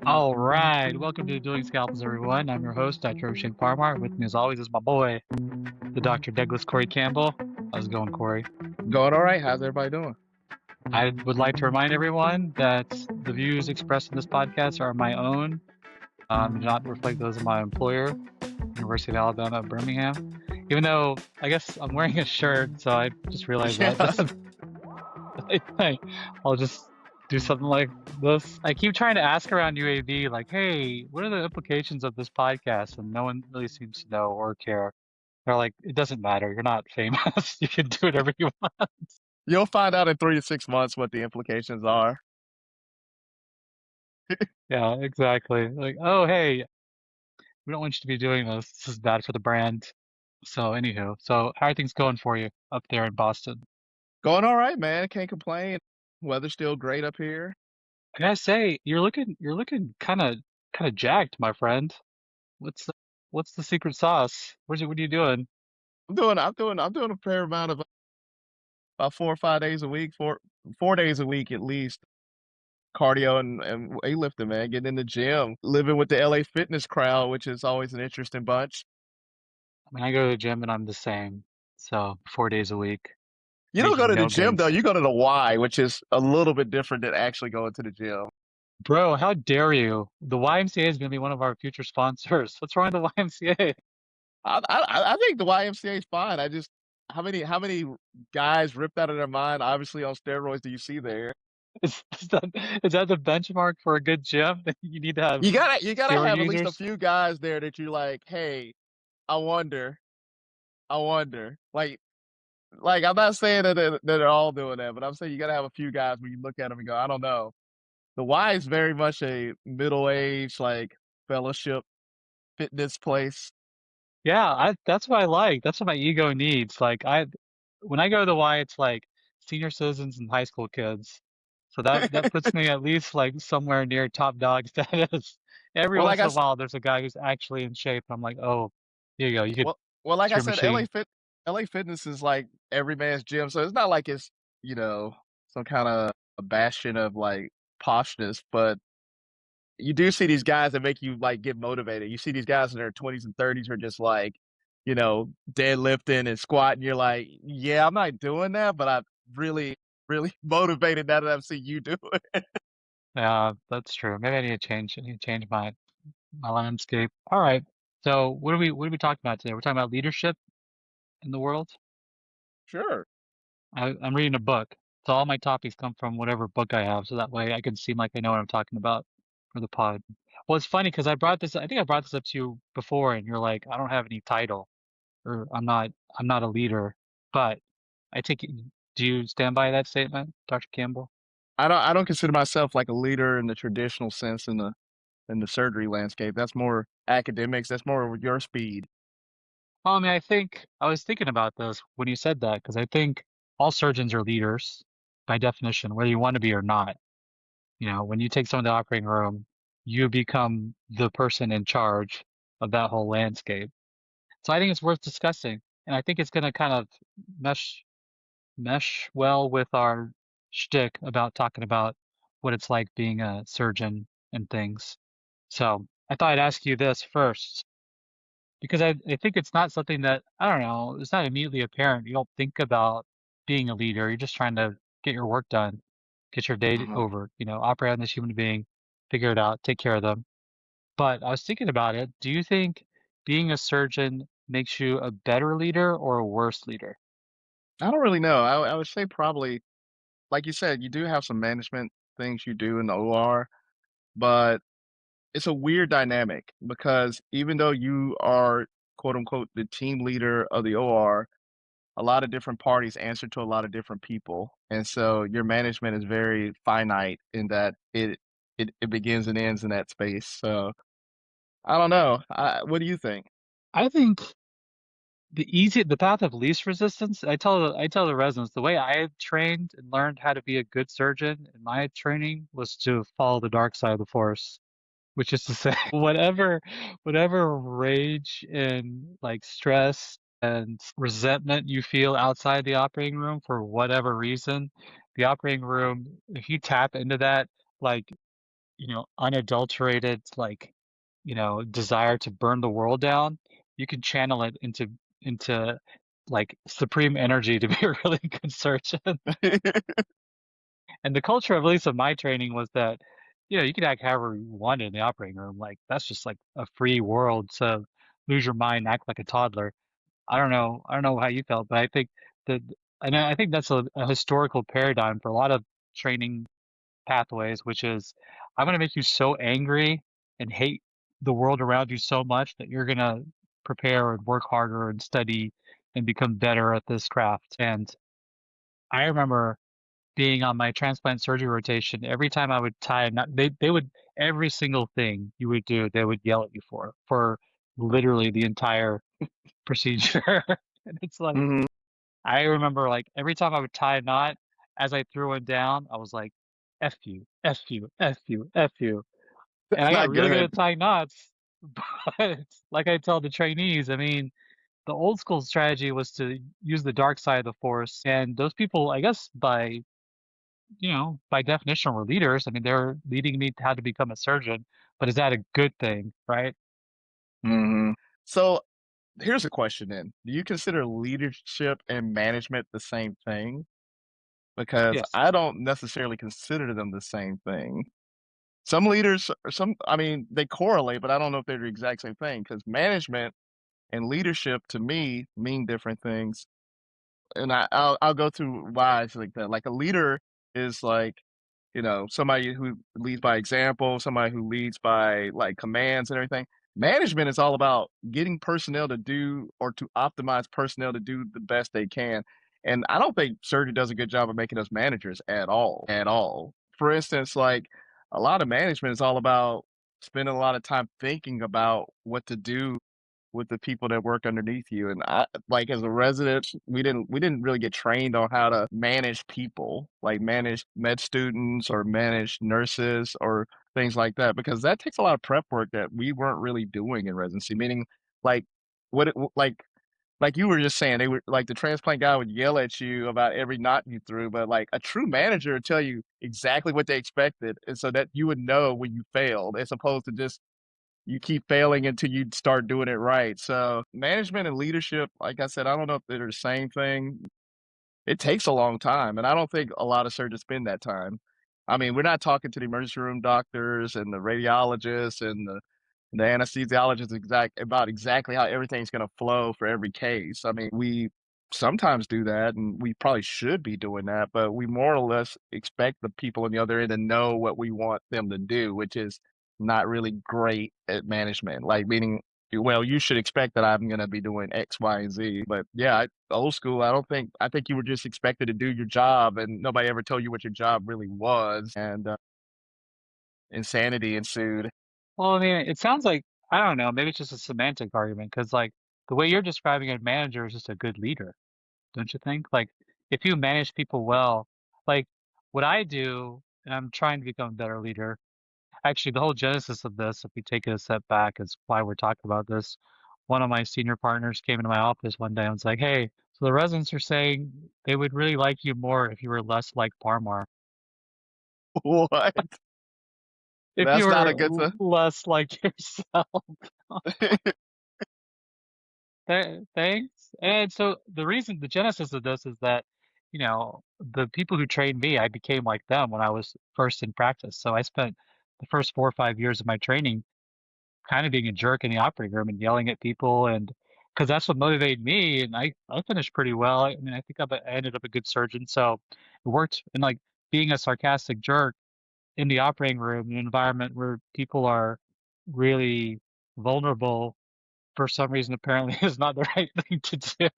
All right, welcome to Doing Scalpels, everyone. I'm your host, Dr. Abhishek Parmar. With me, as always, is my boy, the Dr. Douglas Corey Campbell. How's it going, Corey? Going all right. How's everybody doing? I would like to remind everyone that the views expressed in this podcast are my own, do not reflect those of my employer, University of Alabama at Birmingham. Even though I guess I'm wearing a shirt, so I just realized that. Yeah. I'll just do something like this. I keep trying to ask around UAV, like, hey, what are the implications of this podcast? And no one really seems to know or care. They're like, it doesn't matter. You're not famous. You can do whatever you want. You'll find out in 3 to 6 months what the implications are. Yeah, exactly. Like, oh, hey, we don't want you to be doing this. This is bad for the brand. So, anywho, so how are things going for you up there in Boston? Going all right, man. Can't complain. Weather's still great up here. I gotta say, you're looking kind of jacked, my friend. What's the, what's the secret sauce? What are you doing? I'm doing a fair amount of about 4 or 5 days a week, 4 days a week at least. Cardio and weightlifting, man. Getting in the gym, living with the LA fitness crowd, which is always an interesting bunch. I mean, I go to the gym and I'm the same. So 4 days a week, You don't go making to the no gym though. gains. You go to the Y, which is a little bit different than actually going to the gym. Bro, how dare you? The YMCA is going to be one of our future sponsors. What's wrong with the YMCA? I think the YMCA is fine. I just how many guys ripped out of their mind, obviously on steroids, do you see there? Is that, is that the benchmark for a good gym? You need to have You gotta steroid have at least a users? few guys there that you like, hey, I wonder, I wonder. Like I'm not saying that they're all doing that, but I'm saying you gotta have a few guys where you look at them and go, I don't know. The Y is very much a middle age, like fellowship fitness place. Yeah, that's what I like. That's what my ego needs. When I go to the Y, it's like senior citizens and high school kids. So that puts me at least like somewhere near top dog status. Every Well, like once I in a s- while, there's a guy who's actually in shape. I'm like, oh, here you go. You could, well, well, like it's I your said, machine. LA Fitness is like every man's gym, so it's not like it's you know some kind of a bastion of like poshness, but you do see these guys that make you like get motivated. You see these guys in their 20s and 30s who are just like, deadlifting and squatting. You're like, yeah, I'm not doing that, but I'm really, really motivated now that I've seen you do it. Yeah, that's true. Maybe I need to change. I need to change my landscape. All right. So what are we talking about today? We're talking about leadership in the world. Sure. I'm reading a book. So all my topics come from whatever book I have, so that way I can seem like I know what I'm talking about for the pod. Well, it's funny because I think I brought this up to you before, and you're like, I don't have any title, or I'm not a leader. But I take it, do you stand by that statement, Dr. Campbell? I don't consider myself like a leader in the traditional sense in the surgery landscape. That's more academics. That's more your speed. Well, I mean, I was thinking about this when you said that, because I think all surgeons are leaders by definition, whether you want to be or not. You know, when you take someone to the operating room, you become the person in charge of that whole landscape. So I think it's worth discussing, and I think it's going to kind of mesh mesh well with our shtick about talking about what it's like being a surgeon and things. So I thought I'd ask you this first, because I think it's not something that, I don't know, it's not immediately apparent. You don't think about being a leader. You're just trying to get your work done, get your day Uh-huh. over, operate on this human being, figure it out, take care of them. But I was thinking about it. Do you think being a surgeon makes you a better leader or a worse leader? I don't really know. I would say probably, like you said, you do have some management things you do in the OR, but it's a weird dynamic because even though you are quote unquote the team leader of the OR, a lot of different parties answer to a lot of different people. And so your management is very finite in that it begins and ends in that space. So I don't know. What do you think? I think the path of least resistance, I tell the residents, the way I trained and learned how to be a good surgeon in my training was to follow the dark side of the force, which is to say, whatever rage and like stress and resentment you feel outside the operating room for whatever reason, the operating room, if you tap into that, like unadulterated, like, desire to burn the world down, you can channel it into like supreme energy to be a really good surgeon. And the culture, of at least of my training, was that, you could act however you wanted in the operating room. Like that's just like a free world to lose your mind, act like a toddler. I don't know how you felt, but I think that, and I think that's a historical paradigm for a lot of training pathways, which is I'm going to make you so angry and hate the world around you so much that you're going to prepare and work harder and study and become better at this craft. And I remember being on my transplant surgery rotation, every time I would tie a knot, they would, every single thing you would do, they would yell at you for literally the entire procedure. And it's like, Hmm. I remember like every time I would tie a knot, as I threw one down, I was like, F you, F you, F you, F you. And That's I got not really good good. at tying knots. But like I tell the trainees, I mean, the old school strategy was to use the dark side of the force. And those people, I guess by definition were leaders. I mean, they're leading me to how to become a surgeon, but is that a good thing, right? Hmm. So here's a question then. Do you consider leadership and management the same thing? Because Yes. I don't necessarily consider them the same thing. Some leaders or I mean, they correlate, but I don't know if they're the exact same thing because management and leadership to me mean different things. And I'll go through why it's like that. Like a leader is like, somebody who leads by example, somebody who leads by like commands and everything. Management is all about getting personnel to do or to optimize personnel to do the best they can. And I don't think surgery does a good job of making us managers at all. At all. For instance, like a lot of management is all about spending a lot of time thinking about what to do with the people that work underneath you. And I like as a resident, we didn't really get trained on how to manage people, like manage med students or manage nurses or things like that, because that takes a lot of prep work that we weren't really doing in residency. Meaning, like what it, like you were just saying, they were like the transplant guy would yell at you about every knot you threw, but like a true manager would tell you exactly what they expected, and so that you would know when you failed, as opposed to just you keep failing until you start doing it right. So management and leadership, like I said, I don't know if they're the same thing. It takes a long time, and I don't think a lot of surgeons spend that time. I mean, we're not talking to the emergency room doctors and the radiologists and the anesthesiologist about exactly how everything's going to flow for every case. I mean, we sometimes do that, and we probably should be doing that, but we more or less expect the people on the other end to know what we want them to do, which is not really great at management. Like, meaning, well, you should expect that I'm going to be doing X, Y, and Z. But yeah, old school, I don't think, I think you were just expected to do your job, and nobody ever told you what your job really was, and insanity ensued. Well, I mean, it sounds like, I don't know, maybe it's just a semantic argument because, like, the way you're describing a manager is just a good leader, don't you think? Like, if you manage people well, like what I do, and I'm trying to become a better leader. Actually, the whole genesis of this, if we take it a step back, is why we're talking about this. One of my senior partners came into my office one day and was like, "Hey, so the residents are saying they would really like you more if you were less like Parmar, What? if you That's not were a good thing. less like yourself." Thanks. And so the reason, the genesis of this is that, the people who trained me, I became like them when I was first in practice. So I spent the first 4 or 5 years of my training kind of being a jerk in the operating room and yelling at people, and because that's what motivated me, and I finished pretty well. I mean, I think I ended up a good surgeon, so it worked. And like being a sarcastic jerk in the operating room, an environment where people are really vulnerable for some reason, apparently is not the right thing to do.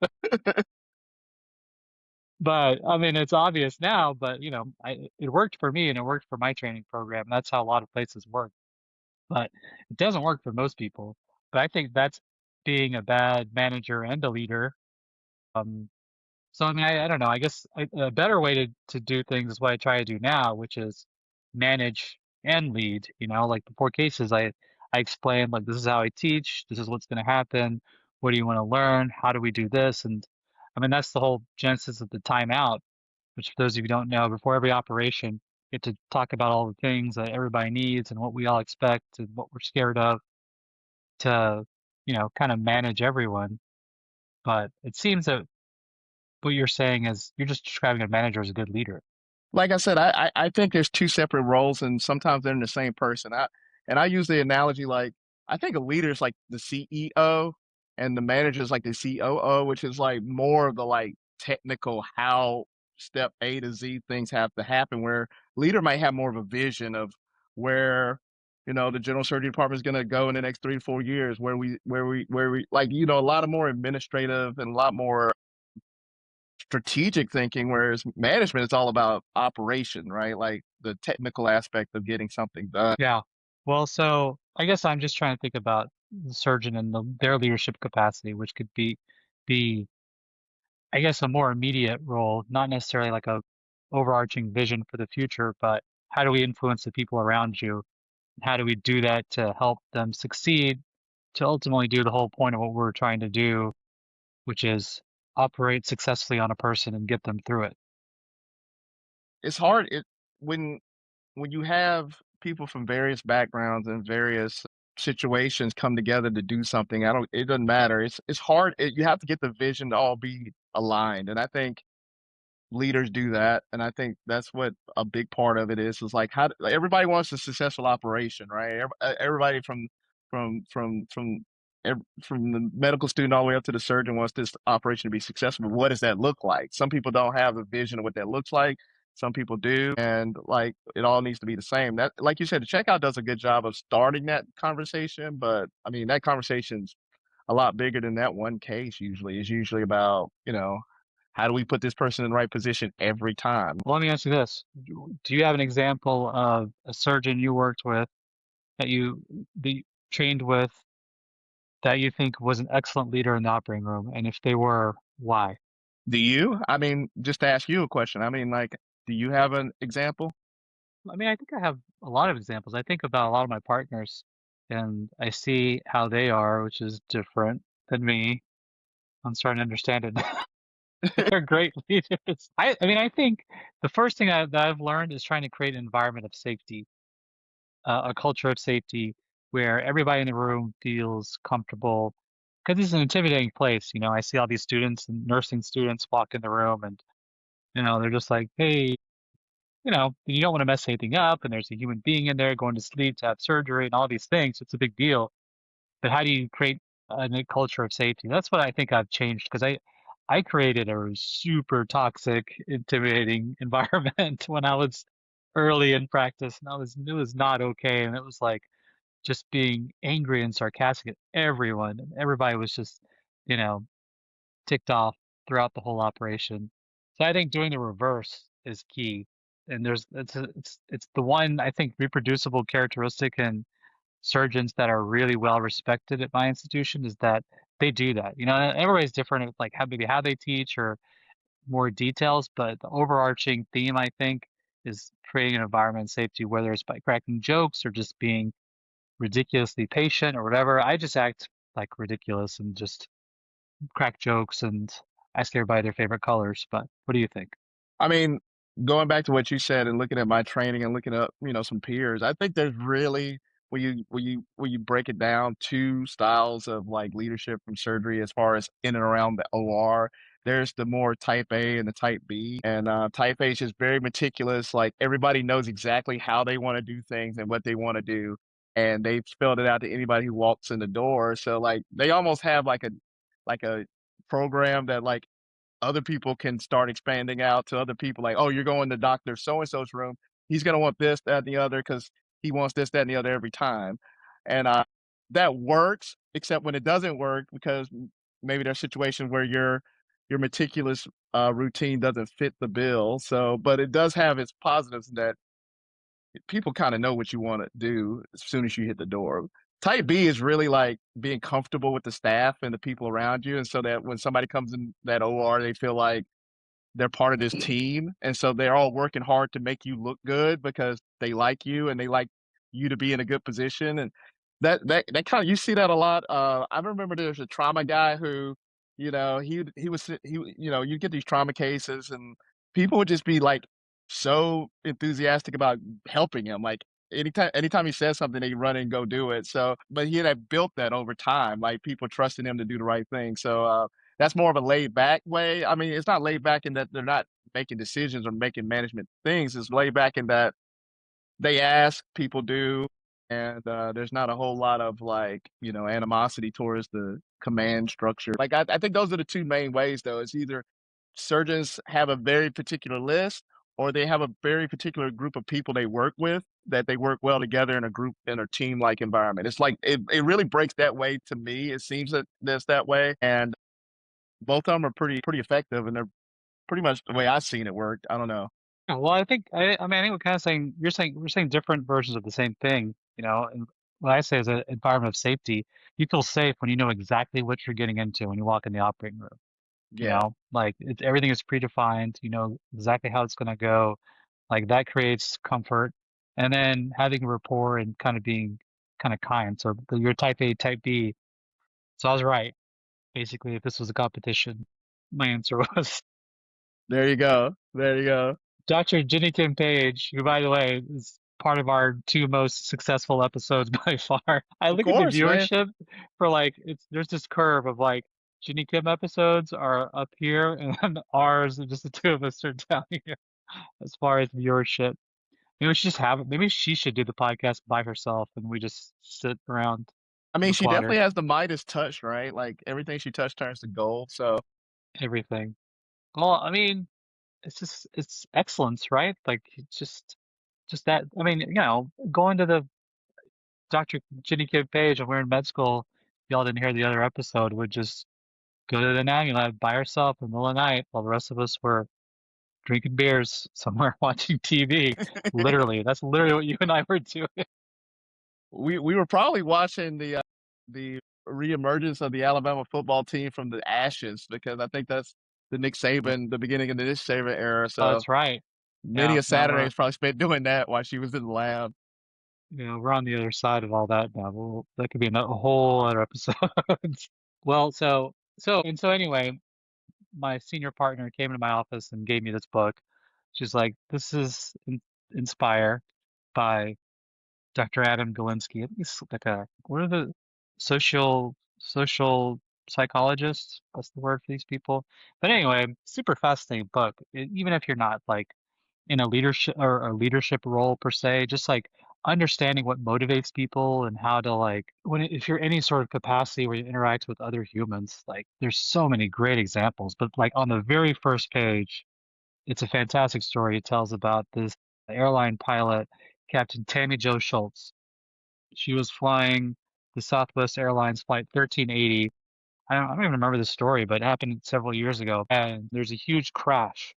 But I mean, it's obvious now, but it worked for me and it worked for my training program. That's how a lot of places work, but it doesn't work for most people. But I think that's being a bad manager and a leader. So I mean, I don't know. I guess a better way to do things is what I try to do now, which is manage and lead. Like before cases, I explain like this is how I teach. This is what's going to happen. What do you want to learn? How do we do this? And I mean, that's the whole genesis of the timeout. Which, for those of you who don't know, before every operation, get to talk about all the things that everybody needs and what we all expect and what we're scared of to, kind of manage everyone. But it seems that what you're saying is you're just describing a manager as a good leader. Like I said, I think there's two separate roles, and sometimes they're in the same person. I use the analogy like I think a leader is like the CEO, and the manager is like the COO, which is like more of the like technical how step A to Z things have to happen. Where leader might have more of a vision of where the general surgery department is going to go in the next 3 to 4 years, where we like a lot of more administrative and a lot more strategic thinking, whereas management is all about operation, right? Like the technical aspect of getting something done. Yeah. Well, so I guess I'm just trying to think about the surgeon and their leadership capacity, which could be, I guess, a more immediate role, not necessarily like a overarching vision for the future, but how do we influence the people around you? How do we do that to help them succeed, to ultimately do the whole point of what we're trying to do, which is operate successfully on a person and get them through it? It's hard when when you have people from various backgrounds and various situations come together to do something. I don't. It doesn't matter. It's hard. You have to get the vision to all be aligned, and I think leaders do that, and I think that's what a big part of it is like like, everybody wants a successful operation, right? Everybody from the medical student all the way up to the surgeon wants this operation to be successful. But what does that look like? Some people don't have a vision of what that looks like. Some people do, and like it all needs to be the same. That, like you said, the checkout does a good job of starting that conversation, but I mean that conversation's a lot bigger than that one case. Usually, is usually about how do we put this person in the right position every time? Well, let me ask you this. Do you have an example of a surgeon you worked with that you trained with that you think was an excellent leader in the operating room? And if they were, why? Do you? I mean, just to ask you a question. I mean, like, do you have an example? I mean, I think I have a lot of examples. I think about a lot of my partners and I see how they are, which is different than me. I'm starting to understand it. They're great leaders. I mean, I think the first thing that I've learned is trying to create an environment of safety, a culture of safety where everybody in the room feels comfortable. Because it's an intimidating place. I see all these students and nursing students walk in the room and, they're just like, hey, you don't want to mess anything up. And there's a human being in there going to sleep to have surgery and all these things. It's a big deal. But how do you create a culture of safety? That's what I think I've changed because I created a super toxic, intimidating environment when I was early in practice, and it was not okay, and it was like just being angry and sarcastic at everyone, and everybody was just you know ticked off throughout the whole operation. So I think doing the reverse is key, and it's the one I think reproducible characteristic in surgeons that are really well respected at my institution is that they do that. And everybody's different with like how they teach or more details, but the overarching theme I think is creating an environment of safety, whether it's by cracking jokes or just being ridiculously patient or whatever. I just act like ridiculous and just crack jokes and ask everybody their favorite colors. But what do you think? I mean, going back to what you said and looking at my training and looking up, some peers, I think there's really when you break it down, two styles of like leadership from surgery as far as in and around the OR. There's the more type A and the type B. And type A is just very meticulous. Like everybody knows exactly how they want to do things and what they want to do. And they've spelled it out to anybody who walks in the door. So like they almost have like a program that like other people can start expanding out to other people like, oh, you're going to Dr. So and so's room. He's going to want this, that, and the other because he wants this, that, and the other every time. And that works, except when it doesn't work because maybe there's situations where your meticulous routine doesn't fit the bill. So, but it does have its positives in that people kind of know what you want to do as soon as you hit the door. Type B is really like being comfortable with the staff and the people around you. And so that when somebody comes in that OR, they feel like they're part of this team. And so they're all working hard to make you look good because they like you and they like you to be in a good position. And that kind of, you see that a lot. I remember there's a trauma guy who, he was, you get these trauma cases and people would just be like so enthusiastic about helping him. Like anytime he says something, they run and go do it. So, but he had built that over time, like people trusting him to do the right thing. So that's more of a laid back way. I mean, it's not laid back in that they're not making decisions or making management things. It's laid back in that they ask, people do, and there's not a whole lot of like animosity towards the command structure. Like I think those are the two main ways, though. It's either surgeons have a very particular list, or they have a very particular group of people they work with that they work well together in a group in a team like environment. It's like it really breaks that way to me. It seems that that's that way, and both of them are pretty effective, and they're pretty much the way I've seen it work. I don't know. Yeah, well, I mean, I think we're kind of saying we're saying different versions of the same thing, you know. And what I say is an environment of safety. You feel safe when you know exactly what you're getting into when you walk in the operating room. You Yeah. know, like everything is predefined. You know exactly how it's going to go. Like that creates comfort, and then having rapport and kind of being kind of kind. So you're type A, type B. So I was right. Basically, if this was a competition, my answer was There you go. There you go. Dr. Jenny Kim Page, who, by the way, is part of our two most successful episodes by far. I Of look at the course, man. viewership for like there's this curve of like Jenny Kim episodes are up here, and then ours, just the two of us, are down here as far as viewership. Maybe we should just have it. Maybe she should do the podcast by herself, and we just sit around I mean, and she applaud her definitely has the Midas touch, right? Like everything she touched turns to gold. So everything. Well, I mean, it's excellence, right? Like it's just that. I mean, you know, going to the Dr. Jenny Kim Page when we were in med school, y'all didn't hear the other episode, would just go to the Anatomy Lab by herself in the middle of the night while the rest of us were drinking beers somewhere watching TV. Literally, that's literally what you and I were doing. we were probably watching the reemergence of the Alabama football team from the ashes because I think that's the beginning of the Nick Saban era. Oh, So that's right. many Yeah, a now Saturday is probably spent doing that while she was in the lab. we're on the other side of all that now. That could be a whole other episode. Well, so anyway, my senior partner came into my office and gave me this book. She's like, "This is Inspire by Dr. Adam Galinsky. I think he's like what are the social psychologists? That's the word for these people. But anyway, super fascinating book. Even if you're not like in a leadership or a leadership role per se, just like understanding what motivates people and how to like if you're any sort of capacity where you interact with other humans, like there's so many great examples. But like on the very first page, it's a fantastic story. It tells about this airline pilot, Captain Tammy Joe Schultz. She was flying the Southwest Airlines flight 1380. I don't even remember the story, but it happened several years ago. And there's a huge crash.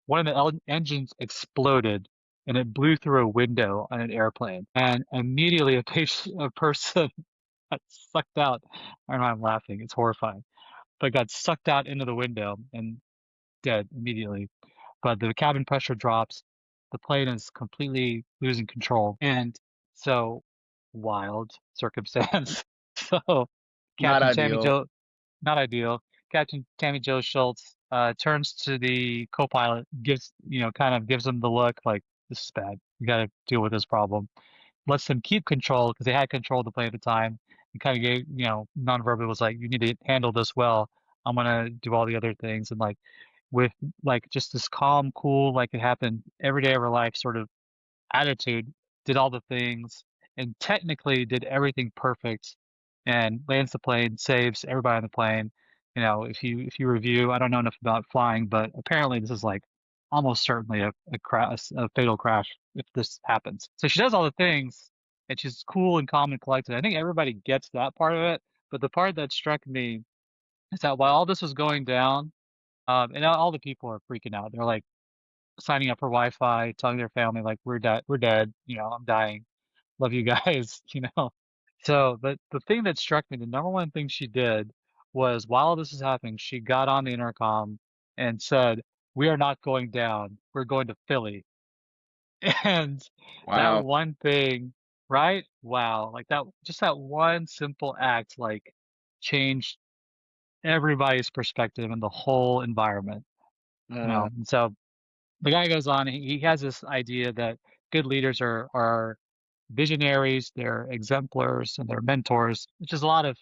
One of the engines exploded and it blew through a window on an airplane. And immediately a person got sucked out. I don't know why I'm laughing. It's horrifying. But got sucked out into the window and dead immediately. But the cabin pressure drops. The plane is completely losing control. And so wild circumstance. So Not Captain Tammy ideal. Joe, not ideal. Captain Tammy Joe Schultz turns to the co-pilot, kind of gives him the look like, this is bad. We got to deal with this problem. Lets them keep control because they had control of the plane at the time. And kind of gave, nonverbal was like, you need to handle this well. I'm gonna do all the other things. And like with like just this calm, cool, like it happened every day of her life sort of attitude, did all the things, and technically did everything perfect, and lands the plane, saves everybody on the plane. You know, if you review, I don't know enough about flying, but apparently this is like almost certainly a crash, a fatal crash if this happens. So she does all the things, and she's cool and calm and collected. I think everybody gets that part of it, but the part that struck me is that while all this was going down, and all the people are freaking out. They're like signing up for Wi-Fi, telling their family like we're dead, I'm dying. Love you guys, So, but the thing that struck me, the number one thing she did was while this is happening, she got on the intercom and said, "We are not going down. We're going to Philly." And that Wow. one thing, right? Wow, like that, just that one simple act, like changed everybody's perspective and the whole environment. Uh, And so the guy goes on, he has this idea that good leaders are visionaries, they're exemplars, and they're mentors, which is a lot of,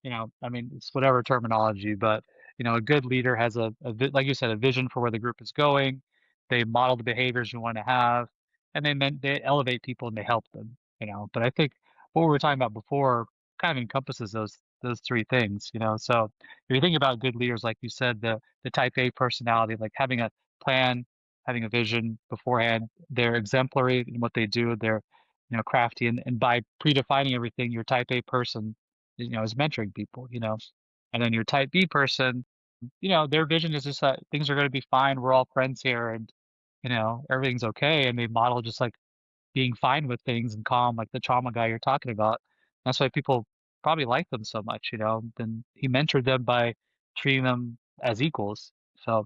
I mean, it's whatever terminology, but a good leader has like you said, a vision for where the group is going. They model the behaviors you want to have, and they elevate people and they help them. But I think what we were talking about before kind of encompasses those three things. So if you think about good leaders, like you said, the type A personality, like having a plan, having a vision beforehand, they're exemplary in what they do. They're crafty, and by predefining everything, your type A person is mentoring people, and then your type B person, their vision is just that things are going to be fine. We're all friends here and, everything's okay. And they model just like being fine with things and calm, like the trauma guy you're talking about. That's why people probably like them so much, Then he mentored them by treating them as equals. So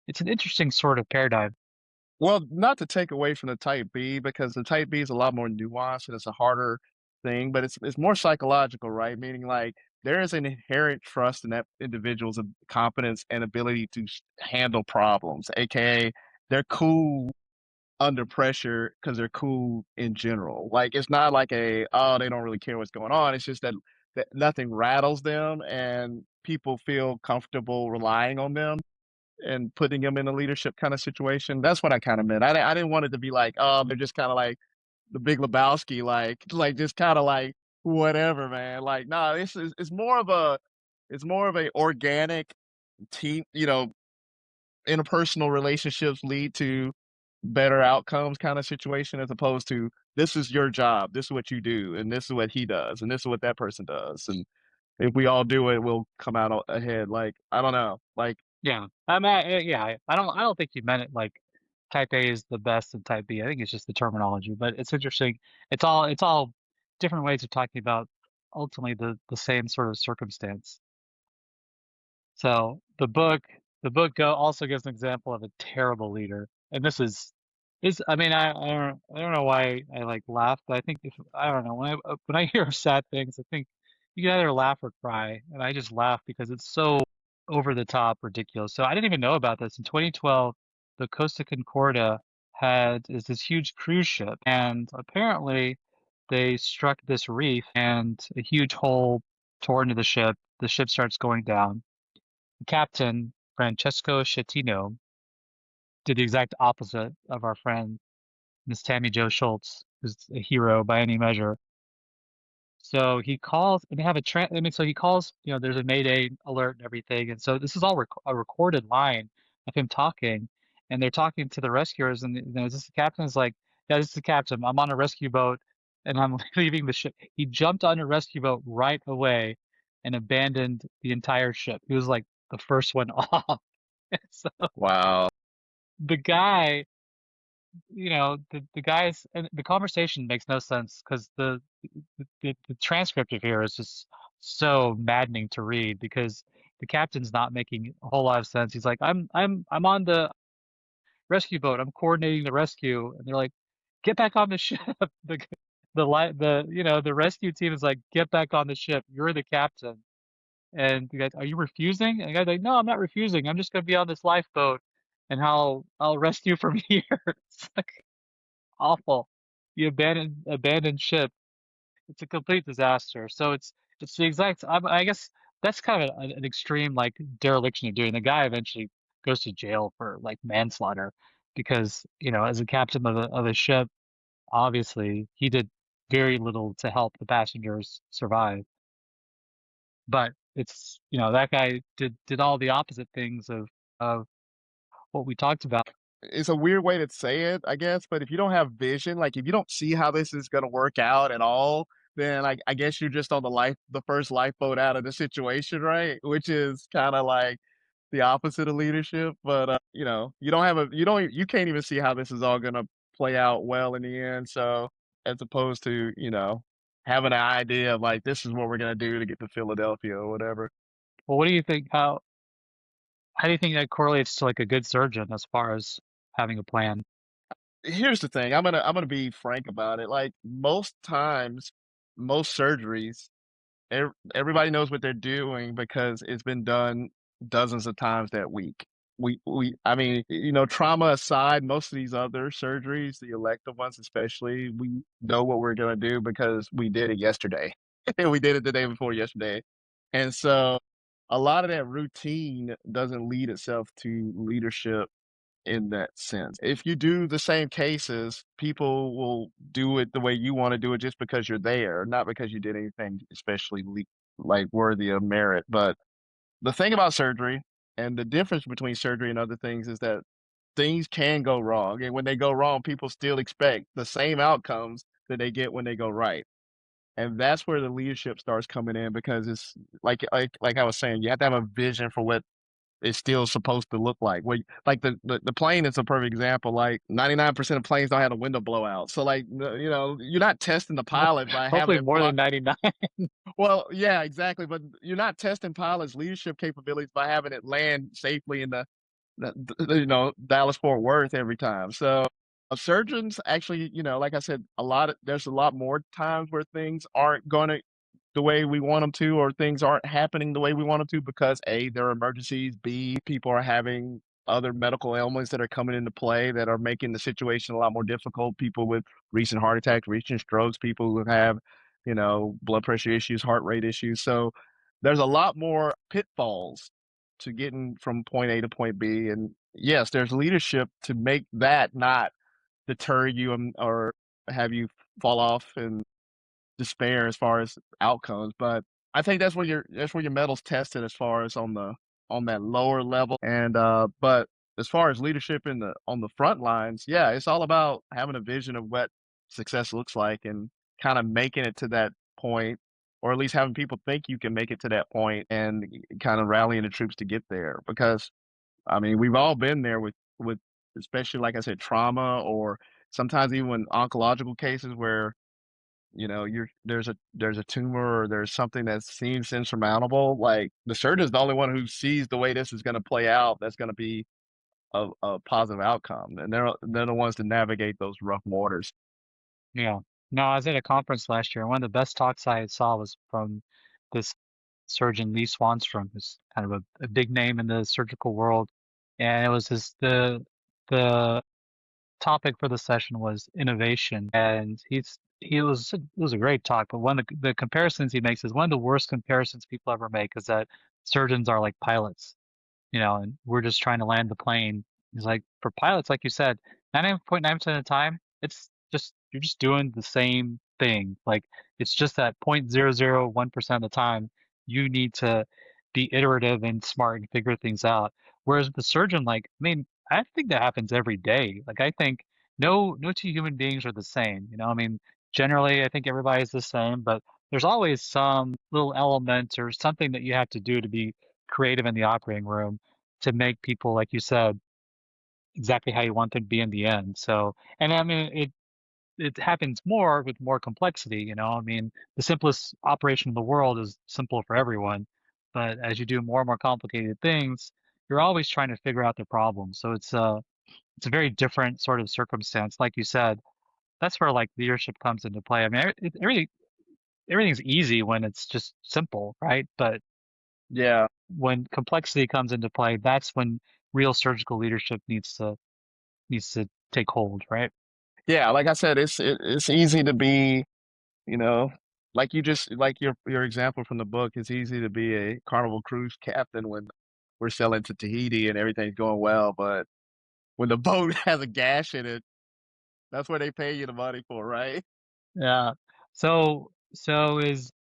it's an interesting sort of paradigm. Well, not to take away from the type B, because the type B is a lot more nuanced and it's a harder thing, but it's more psychological, right? Meaning like there is an inherent trust in that individual's competence and ability to handle problems, aka they're cool under pressure because they're cool in general. Like it's not like they don't really care what's going on. It's just that nothing rattles them and people feel comfortable relying on them and putting them in a leadership kind of situation. That's what I kind of meant. I didn't want it to be like, oh, they're just kind of like the Big Lebowski, like just kind of like whatever, man. Like, nah, this is it's more of a organic team. Interpersonal relationships lead to better outcomes kind of situation as opposed to this is your job, this is what you do, and this is what he does, and this is what that person does, and if we all do it, we'll come out ahead. Like I don't know, like Yeah. I don't think you meant it like type A is the best and type B. I think it's just the terminology, but it's interesting. It's all different ways of talking about ultimately the same sort of circumstance. So the book also gives an example of a terrible leader, and this I mean I don't know why I like laugh, but I think if I don't know when I hear sad things, I think you can either laugh or cry, and I just laugh because it's so over the top ridiculous. So I didn't even know about this in 2012. The Costa Concordia is this huge cruise ship, and apparently they struck this reef, and a huge hole tore into the ship. The ship starts going down. Captain Francesco Schettino did the exact opposite of our friend Miss Tammy Joe Schultz, who's a hero by any measure. So he calls, and they have I mean, so he calls. There's a Mayday alert and everything, and so this is all a recorded line of him talking, and they're talking to the rescuers, and this the captain's like, "Yeah, this is the captain. I'm on a rescue boat, and I'm leaving the ship." He jumped on a rescue boat right away and abandoned the entire ship. He was like the first one off. So wow. the guy, the guys, and the conversation makes no sense because the transcript of here is just so maddening to read because the captain's not making a whole lot of sense. He's like, I'm on the rescue boat. I'm coordinating the rescue, and they're like, get back on the ship. The rescue team is like, get back on the ship. You're the captain. And the guy, are you refusing? And the guy's like, no, I'm not refusing. I'm just gonna be on this lifeboat, and I'll rescue from here. It's like awful. The abandoned ship. It's a complete disaster. So it's the exact. I guess that's kind of an extreme like dereliction of doing. The guy eventually goes to jail for like manslaughter because as a captain of a ship, obviously he did very little to help the passengers survive. But it's that guy did all the opposite things of what we talked about. It's a weird way to say it, I guess, but if you don't have vision, like if you don't see how this is gonna work out at all, then I guess you're just on the first lifeboat out of the situation, right? Which is kind of like the opposite of leadership. But you don't have a you can't even see how this is all gonna play out well in the end. So as opposed to, having an idea of like this is what we're gonna do to get to Philadelphia or whatever. Well, what do you think? How do you think that correlates to like a good surgeon as far as having a plan? Here's the thing, I'm gonna be frank about it. Like most times, most surgeries, everybody knows what they're doing because it's been done dozens of times that week. I mean, trauma aside, most of these other surgeries, the elective ones especially, we know what we're going to do because we did it yesterday. We did it the day before yesterday. And so a lot of that routine doesn't lead itself to leadership in that sense. If you do the same cases, people will do it the way you want to do it just because you're there, not because you did anything especially like worthy of merit. But the thing about surgery and the difference between surgery and other things is that things can go wrong. And when they go wrong, people still expect the same outcomes that they get when they go right. And that's where the leadership starts coming in because it's like I was saying, you have to have a vision for what it's still supposed to look like. Well, like the plane is a perfect example. Like 99% of planes don't have a window blowout. So like you're not testing the pilot by having Hopefully it more fly. than 99. Well, yeah, exactly. But you're not testing pilots' leadership capabilities by having it land safely in Dallas Fort Worth every time. So surgeons actually, like I said, there's a lot more times where things aren't going to the way we want them to, or things aren't happening the way we want them to because A, there are emergencies, B, people are having other medical ailments that are coming into play that are making the situation a lot more difficult. People with recent heart attacks, recent strokes, people who have, blood pressure issues, heart rate issues. So there's a lot more pitfalls to getting from point A to point B. And yes, there's leadership to make that not deter you or have you fall off and despair as far as outcomes. But I think that's where your metal's tested as far as on that lower level. And but as far as leadership on the front lines, yeah, it's all about having a vision of what success looks like and kind of making it to that point, or at least having people think you can make it to that point and kind of rallying the troops to get there. Because I mean, we've all been there with especially like I said, trauma or sometimes even oncological cases where there's a tumor or there's something that seems insurmountable. Like the surgeon's the only one who sees the way this is going to play out. That's going to be a positive outcome, and they're the ones to navigate those rough waters. Yeah. No, I was at a conference last year, and one of the best talks I saw was from this surgeon Lee Swanstrom, who's kind of a big name in the surgical world. And it was the topic for the session was innovation. And it was a great talk, but one of the comparisons he makes is one of the worst comparisons people ever make is that surgeons are like pilots, and we're just trying to land the plane. He's like, for pilots, like you said, 99.9% of the time, you're just doing the same thing. Like it's just that 0.001% of the time you need to be iterative and smart and figure things out. Whereas the surgeon, like, I mean, I think that happens every day. Like I think no two human beings are the same. I mean, generally I think everybody's the same, but there's always some little element or something that you have to do to be creative in the operating room to make people, like you said, exactly how you want them to be in the end. So, and I mean, it happens more with more complexity, I mean, the simplest operation in the world is simple for everyone, but as you do more and more complicated things, you're always trying to figure out the problem. So it's a very different sort of circumstance. Like you said, that's where like leadership comes into play. I mean, everything's easy when it's just simple, right? But Yeah, when complexity comes into play, that's when real surgical leadership needs to take hold, right? yeah. Like I said, it's easy to be, you know, like you just like your example from the book. It's easy to be a Carnival cruise captain when we're sailing to Tahiti and everything's going well, but when the boat has a gash in it, that's where they pay you the money for, right? Yeah. So is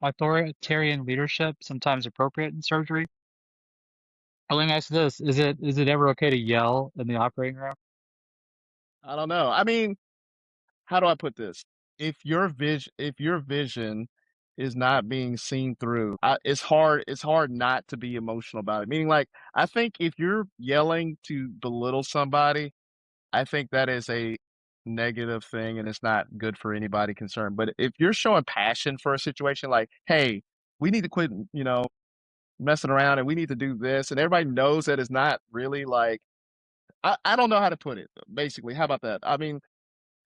authoritarian leadership sometimes appropriate in surgery? Oh, let me ask you this: is it ever okay to yell in the operating room? I don't know. I mean, how do I put this? If your vision is not being seen through, it's hard not to be emotional about it. Meaning like I think if you're yelling to belittle somebody, I think that is a negative thing and it's not good for anybody concerned. But if you're showing passion for a situation like, hey, we need to quit, messing around and we need to do this, and everybody knows that it's not really like I don't know how to put it, basically. How about that? I mean,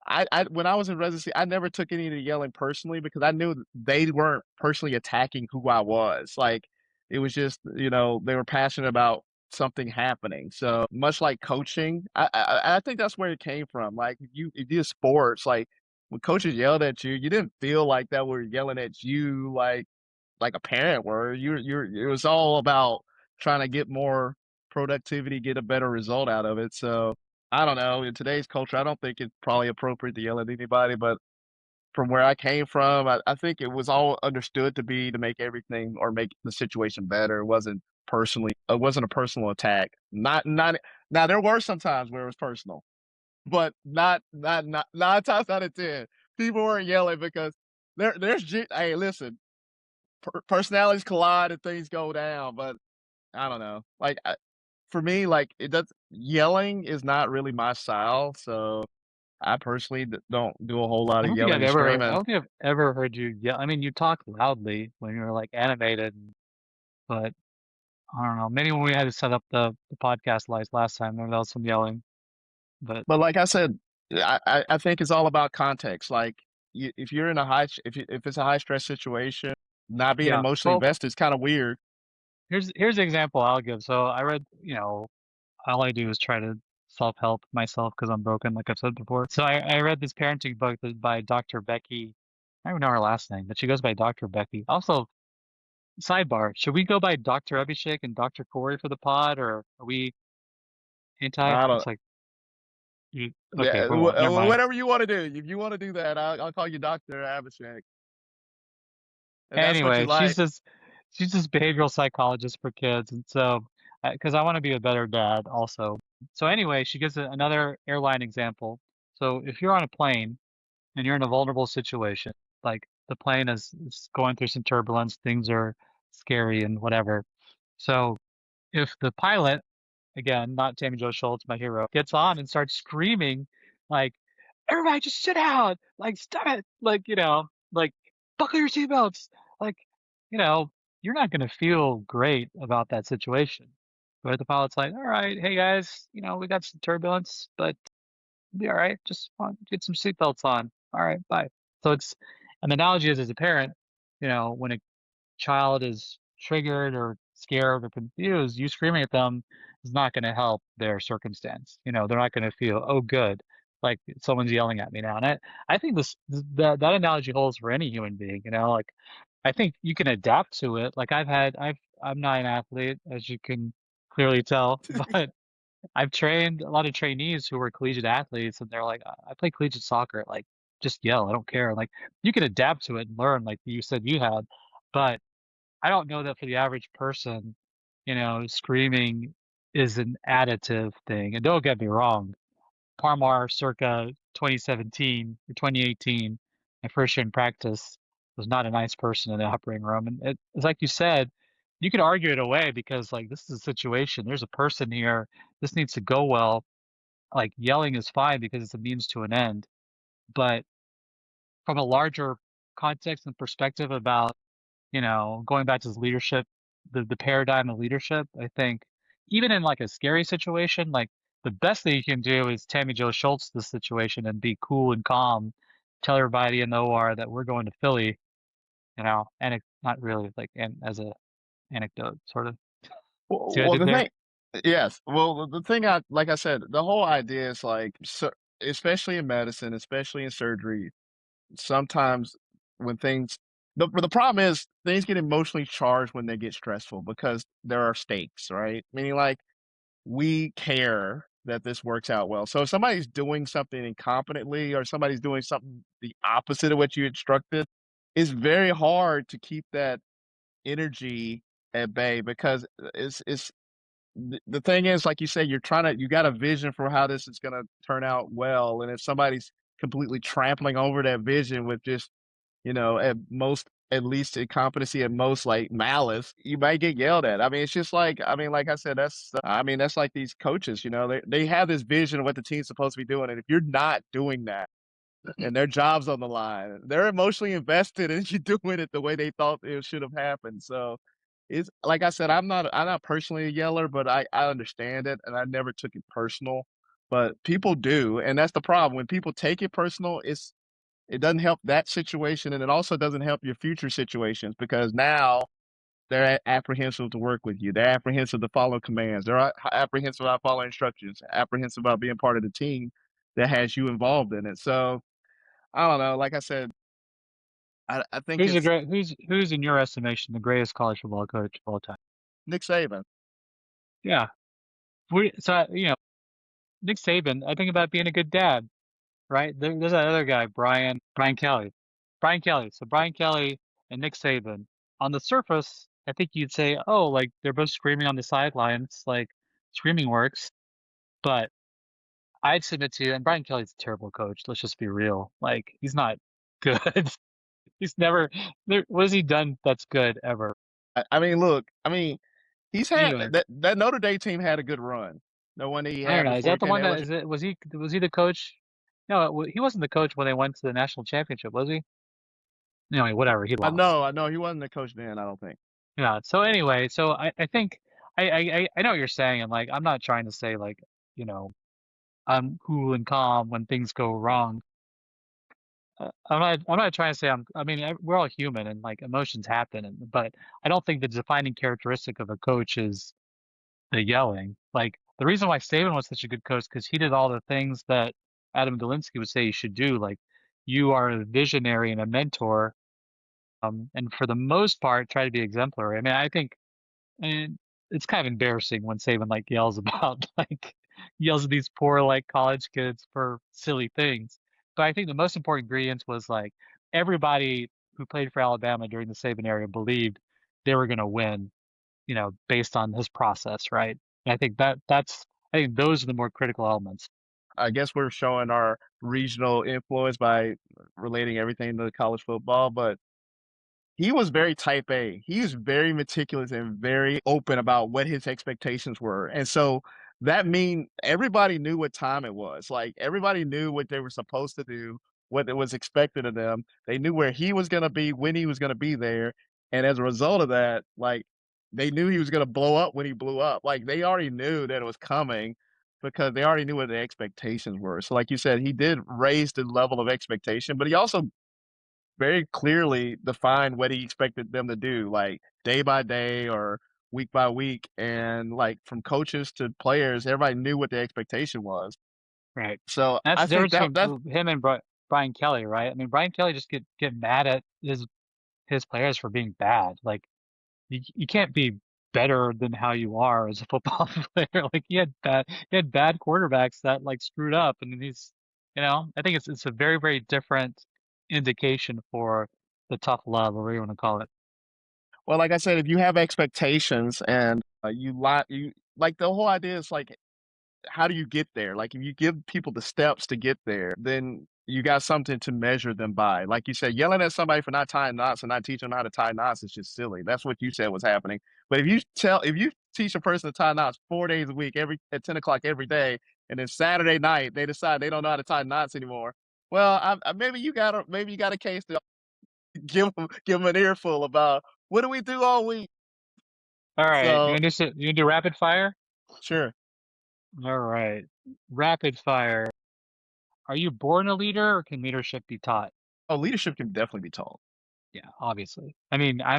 I when I was in residency, I never took any of the yelling personally because I knew they weren't personally attacking who I was. Like it was just, they were passionate about something happening. So much like coaching, I think that's where it came from. Like if you did sports, like when coaches yelled at you, you didn't feel like that were yelling at you like a parent were. It was all about trying to get more productivity, get a better result out of it. So I don't know. In today's culture, I don't think it's probably appropriate to yell at anybody, but from where I came from, I think it was all understood to be to make everything or make the situation better. It wasn't a personal attack. Not now there were some times where it was personal, but not 9 times out of 10. People weren't yelling because hey, listen, personalities collide and things go down, but I don't know. For me, like it does yelling is not really my style, so I personally don't do a whole lot of yelling and I screaming. don't think I've ever heard you yell. I mean, you talk loudly when you're like animated, but I don't know. Maybe when we had to set up the podcast lights last time, there was some yelling. But But like I said, I think it's all about context. Like if you're in a if it's a high stress situation, not being yeah, emotionally well, invested is kind of weird. here's the example I'll give. So I read, all I do is try to self-help myself because I'm broken, like I've said before. So I read this parenting book by Dr. Becky. I don't even know her last name, but she goes by Dr. Becky. Also, sidebar, should we go by Dr. Abhishek and Dr. Corey for the pod, or are we anti? I don't. It's like you okay, Yeah, we won't. Never mind. whatever you want to do. If you want to do that, I'll call you Doctor Abhishek, and that's what you Anyway, like. she's this behavioral psychologist for kids, and so because I want to be a better dad also. So anyway, she gives another airline example. So if you're on a plane and you're in a vulnerable situation, like the plane is going through some turbulence, things are scary and whatever. So if the pilot, again, not Tammy Joe Schultz, my hero, gets on and starts screaming, like, everybody just sit down, like, stop it, like, like, buckle your seatbelts, like, you know, you're not going to feel great about that situation. But the pilot's like, all right, hey guys, we got some turbulence, but we'll be all right. Just want to get some seatbelts on. All right, bye. So it's an analogy is as a parent, when a child is triggered or scared or confused, you screaming at them is not going to help their circumstance. They're not going to feel, oh, good, like someone's yelling at me now. And I think that analogy holds for any human being. Like I think you can adapt to it. Like I'm not an athlete, as you can clearly tell, but I've trained a lot of trainees who were collegiate athletes, and they're like, I play collegiate soccer. Like, just yell. I don't care. Like, you can adapt to it and learn, like you said you had. But I don't know that for the average person, screaming is an additive thing. And don't get me wrong, Parmar circa 2017 or 2018, my first year in practice, was not a nice person in the operating room. And it's like you said, you could argue it away because like this is a situation. There's a person here. This needs to go well. Like yelling is fine because it's a means to an end. But from a larger context and perspective about going back to this leadership, the paradigm of leadership, I think even in like a scary situation, like the best thing you can do is Tammy Joe Schultz this situation and be cool and calm, tell everybody in the OR that we're going to Philly, and it's not really like and as a anecdote, sort of. See what I Well, did the there? thing, yes. Well, the thing like I said, the whole idea is like, so, especially in medicine, especially in surgery, sometimes when the problem is things get emotionally charged when they get stressful because there are stakes, right? Meaning like we care that this works out well. So if somebody's doing something incompetently or somebody's doing something the opposite of what you instructed, it's very hard to keep that energy at bay because it's the thing is, like you say, you got a vision for how this is going to turn out well. And if somebody's completely trampling over that vision with just, at least incompetency, at most like malice, you might get yelled at. I mean, it's just like, I mean, like I said, that's like these coaches, they have this vision of what the team's supposed to be doing. And if you're not doing that, and their job's on the line. They're emotionally invested in you doing it the way they thought it should have happened. So it's like I said, I'm not personally a yeller, but I understand it and I never took it personal. But people do, and that's the problem. When people take it personal, it doesn't help that situation and it also doesn't help your future situations because now they're apprehensive to work with you. They're apprehensive to follow commands. They're apprehensive about following instructions. Apprehensive about being part of the team that has you involved in it. So I don't know. Like I said, I think Who's the it's great? Who's in your estimation the greatest college football coach of all time? Nick Saban. Yeah, Nick Saban. I think about being a good dad, right? There's that other guy, Brian Kelly, Brian Kelly. So Brian Kelly and Nick Saban. On the surface, I think you'd say, oh, like they're both screaming on the sidelines, like screaming works. But I'd submit to you, and Brian Kelly's a terrible coach. Let's just be real. Like he's not good. He's never. What has he done that's good ever? I mean, look. I mean, he's had Anyway. that Notre Dame team had a good run. The one that he I don't had know. Is before he that the came one to that LSU. is it? Was he the coach? No, he wasn't the coach when they went to the national championship, was he? Anyway, whatever. He lost. I know he wasn't the coach then. I don't think. Yeah. So anyway, so I think I know what you're saying, and like I'm not trying to say like you know I'm cool and calm when things go wrong. I'm not trying to say I mean we're all human and like emotions happen, but I don't think the defining characteristic of a coach is the yelling. Like the reason why Saban was such a good coach because he did all the things that Adam Galinsky would say you should do. Like you are a visionary and a mentor, and for the most part, try to be exemplary. I mean, I mean, it's kind of embarrassing when Saban like yells about like yells at these poor like college kids for silly things. But I think the most important ingredient was like everybody who played for Alabama during the Saban era believed they were going to win, based on his process, right? And I think I think those are the more critical elements. I guess we're showing our regional influence by relating everything to college football, but he was very type A. He was very meticulous and very open about what his expectations were. And so that mean everybody knew what time it was. Like everybody knew what they were supposed to do, what it was expected of them. They knew where he was going to be, when he was going to be there. And as a result of that, like they knew he was going to blow up when he blew up. Like they already knew that it was coming because they already knew what the expectations were. So like you said, he did raise the level of expectation, but he also very clearly defined what he expected them to do, like day by day or week by week. And like from coaches to players, everybody knew what the expectation was. Right. So That's I the think difference that's between him and Brian Kelly, right? I mean, Brian Kelly just get mad at his players for being bad. Like you can't be better than how you are as a football player. Like he had bad quarterbacks that like screwed up, and then I think it's a very very different indication for the tough love, or whatever you want to call it. well, like I said, if you have expectations and you like the whole idea is like how do you get there? Like if you give people the steps to get there, then you got something to measure them by. Like you said, yelling at somebody for not tying knots and not teaching them how to tie knots is just silly. That's what you said was happening. But if you teach a person to tie knots 4 days a week, every at 10 o'clock every day, and then Saturday night they decide they don't know how to tie knots anymore, well, maybe you got a case to give them an earful about what do we do all week. All right, So you gonna do rapid fire? sure. All right, rapid fire. Are you born a leader, or can leadership be taught? Oh, leadership can definitely be taught. Yeah, obviously. I mean, I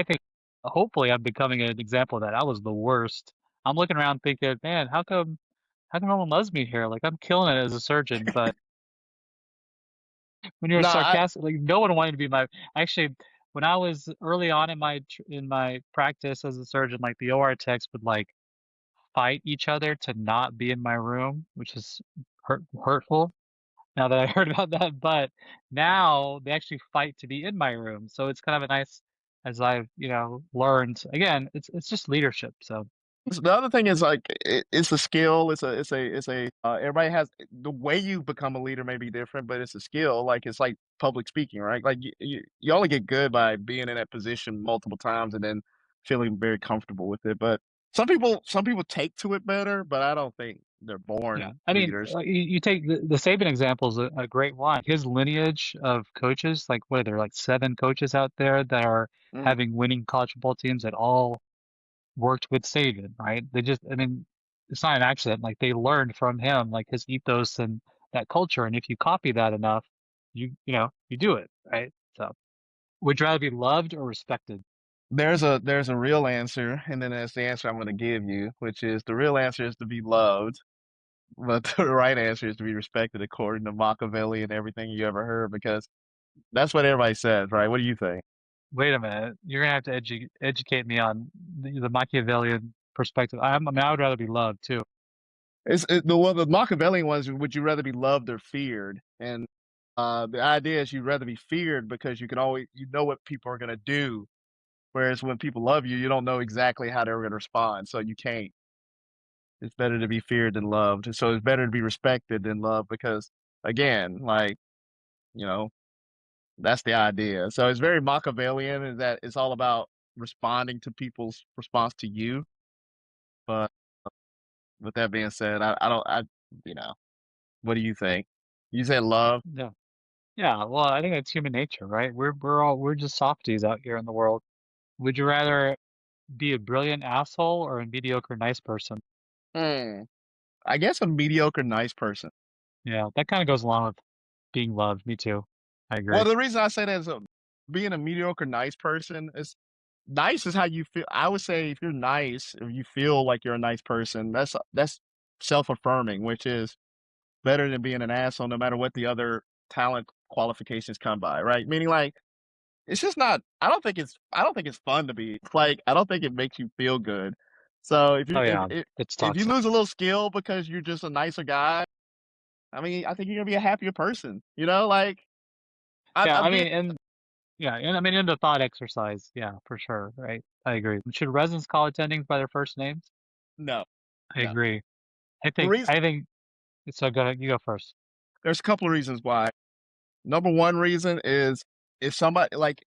think hopefully I'm becoming an example of that. I was the worst. I'm looking around thinking, man, how come no one loves me here? Like I'm killing it as a surgeon, but when you're No, I sarcastic, like no one wanted to be my, actually, when I was early on in my practice as a surgeon, like the OR techs would like fight each other to not be in my room, which is hurtful. Now that I heard about that, but now they actually fight to be in my room. So it's kind of a nice, as I've, learned. Again, it's just leadership. So the other thing is like it's a skill. It's a everybody has the way you become a leader may be different, but it's a skill. Like it's like public speaking, right? Like you only get good by being in that position multiple times and then feeling very comfortable with it. But some people take to it better, but I don't think they're yeah, born I mean, leaders. you take the Saban example is a great one. His lineage of coaches, like what are there, like seven coaches out there that are Mm. having winning college football teams that all worked with Saban, right? I mean, it's not an accident. Like they learned from him, like his ethos and that culture. And if you copy that enough, you do it, right? So would you rather be loved or respected? there's a real answer, and then there's the answer I'm going to give you, which is the real answer is to be loved, but the right answer is to be respected according to Machiavelli and everything you ever heard, because that's what everybody says, right? What do you think? Wait a minute. You're gonna have to educate me on the Machiavellian perspective. I mean, I would rather be loved too. The Machiavellian ones. Would you rather be loved or feared? And the idea is you'd rather be feared because you know what people are going to do. Whereas when people love you, you don't know exactly how they're going to respond, so you can't. It's better to be feared than loved. And so it's better to be respected than loved because, again, like, you know, that's the idea. So it's very Machiavellian in that it's all about responding to people's response to you. But with that being said, I don't, you know, what do you think? You said love. Yeah. Yeah. Well, I think it's human nature, right? We're just softies out here in the world. Would you rather be a brilliant asshole or a mediocre nice person? Hmm. I guess a mediocre nice person. Yeah, that kind of goes along with being loved. Me too. I Well, agree. the reason I say that is being a mediocre nice person is nice is how you feel. I would say if you're nice, if you feel like you're a nice person, that's self-affirming, which is better than being an asshole no matter what the other talent qualifications come by, right? Meaning like it's just not I don't think it's fun to be like I don't think it makes you feel good. So if you Oh yeah, it's if you toxic. lose a little skill because you're just a nicer guy, I mean, I think you're gonna be a happier person. You know, like Yeah, I'm I being mean, and I mean, in the thought exercise, yeah, for sure, right? I agree. Should residents call attendings by their first names? no, I no. agree. The reason I think so. Go ahead, you go first. there's a couple of reasons why. Number one reason is if somebody like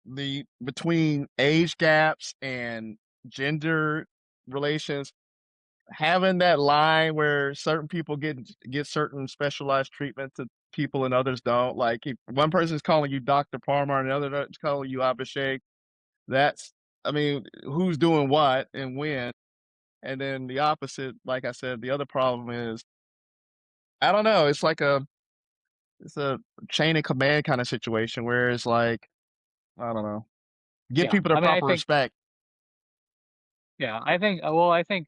the between age gaps and gender relations, having that line where certain people get certain specialized treatment to people and others don't. Like if one person is calling you Dr. Parmar and the other is calling you Abhishek, that's I mean, who's doing what and when? And then the opposite, like I said, the other problem is I don't know. It's a chain of command kind of situation where it's like I don't know, give Yeah, people their I mean, I proper think, respect. yeah, I think. Well, I think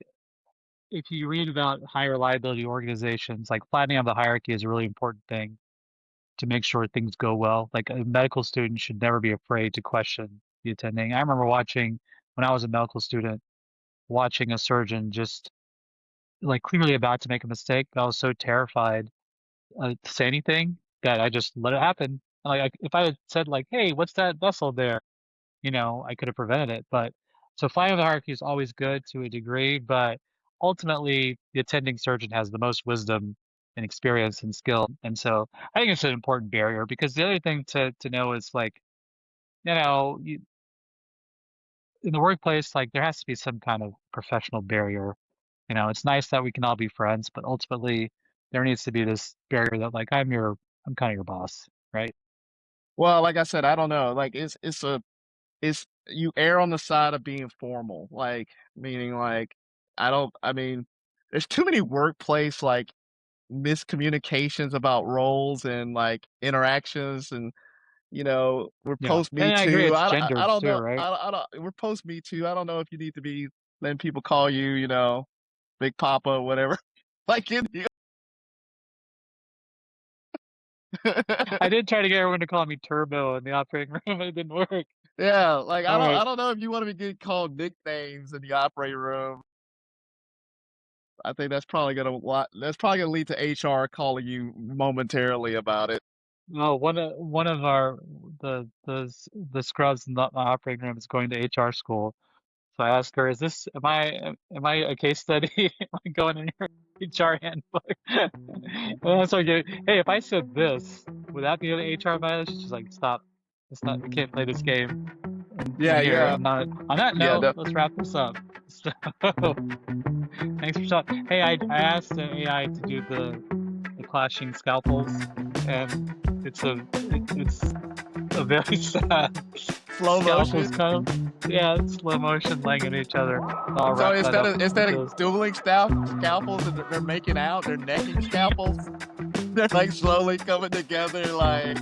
if you read about high reliability organizations, like flattening of the hierarchy is a really important thing to make sure things go well. Like a medical student should never be afraid to question the attending. I remember watching when I was a medical student, watching a surgeon just like clearly about to make a mistake, but I was so terrified to say anything that I just let it happen. Like if I had said like, "Hey, what's that vessel there?" I could have prevented it. But so finding the hierarchy is always good to a degree, but ultimately the attending surgeon has the most wisdom and experience and skill. And so I think it's an important barrier because the other thing to know is like, you, in the workplace, like there has to be some kind of professional barrier. It's nice that we can all be friends, but ultimately there needs to be this barrier that like I'm kind of your boss, right? Well, like I said, I don't know. Like it's you err on the side of being formal, like meaning like I don't. I mean, there's too many workplace like miscommunications about roles and like interactions and we're Yeah. post Me And I agree Too. it's I gendered don't too, know. right? I don't. We're post Me Too. I don't know if you need to be letting people call you, Big Papa or whatever. like in the I did try to get everyone to call me Turbo in the operating room, but it didn't work. yeah, like All I right. don't know if you want to be getting called nicknames in the operating room. I think that's probably gonna lead to HR calling you momentarily about it. No, one of our the scrubs in the operating room is going to HR school. So I asked her, am I a case study? Am I going in your HR handbook? And that's like, hey, if I said this, would that be an HR violation? She's like, stop. It's not, we can't play this game. And Yeah, here, yeah, on that yeah. note, let's wrap this up. So thanks for talking. Hey, I asked an AI to do the clashing scalpels, and it's a very sad Slow scalpels motion. kind of, yeah, slow motion laying at each other. I'll So wrap that up instead with of this. dueling scalpels and they're making out, they're necking scalpels. They're like slowly coming together, like